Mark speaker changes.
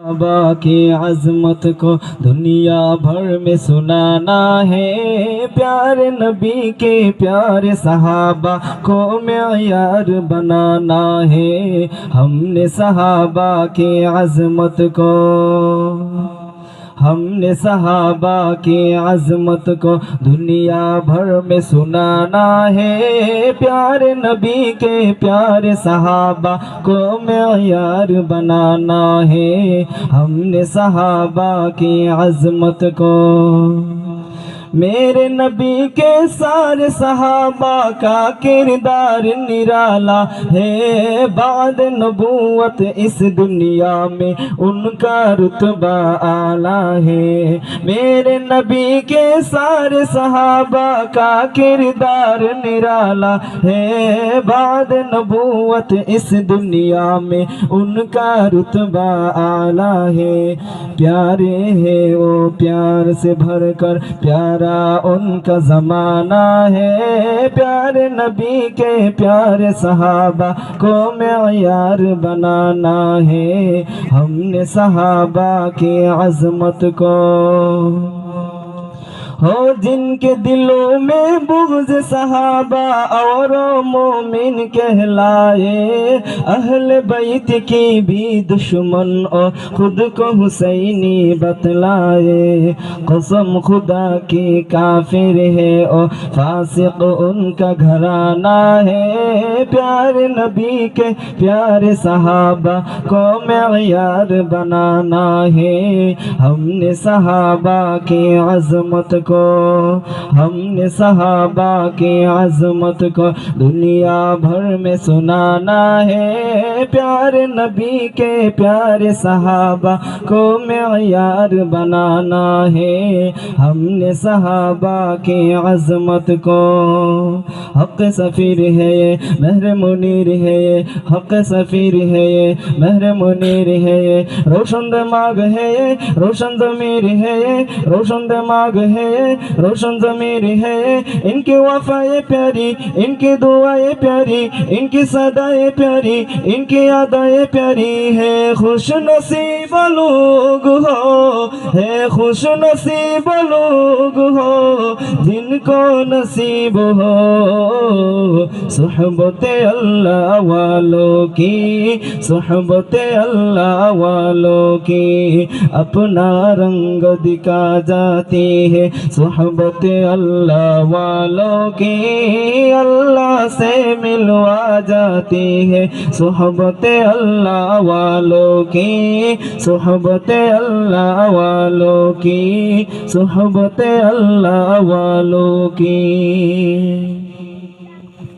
Speaker 1: बाबा की अज़मत को दुनिया भर में सुनाना है। प्यारे नबी के प्यारे सहाबा को मेयार बनाना है। हमने सहाबा की अज़मत को दुनिया भर में सुनाना है। प्यारे नबी के प्यारे सहाबा को मेयार बनाना है। हमने सहाबा की अज़मत को मेरे नबी के सारे सहाबा का किरदार निराला है। बाद नबूवत इस दुनिया में उनका रुतबा आला है। मेरे नबी के सारे सहाबा का किरदार निराला है। बाद नबूवत इस दुनिया में उनका रुतबा आला है। प्यारे है वो प्यार से भरकर प्यारा उनका ज़माना है। प्यारे नबी के प्यारे सहाबा को मेयार बनाना है। हमने सहाबा की अज़मत को हो जिनके दिलों में बुग़्ज़ सहाबा और मोमिन कहलाए। अहले बैत की भी दुश्मन और खुद को हुसैनी बतलाए। कसम खुदा की काफिर है और फासिक उनका घराना है। प्यारे नबी के प्यारे सहाबा को मेयार बनाना है। हमने सहाबा की अज़मत हमने सहाबा की अज़मत को दुनिया भर में सुनाना है। प्यारे नबी के प्यारे सहाबा को मेयार बनाना है। हमने सहाबा की अज़मत को हक़ सफ़ीर है ये महर मुनीर है ये हक़ सफ़ीर है ये महर मुनीर है ये रोशन दिमाग है ये रोशन ज़मीर है ये रोशन दिमाग है रोशन ज़मीर है। इनकी वफ़ाएं प्यारी इनकी दुआएं प्यारी इनकी सदाएं प्यारी इनकी अदाएं प्यारी है। खुश नसीब लोग हो है खुश नसीब लोग हो जिनको नसीब हो सुहबते अल्लाह वालों की सुहबते अल्लाह वालों की अपना रंग दिखा जाती है। सुहबत अल्लाह वालों की अल्लाह से मिलवा जाती है। सुहबत अल्लाह वालों की सुहबत अल्लाह वालों की सुहबत अल्लाह वालों की।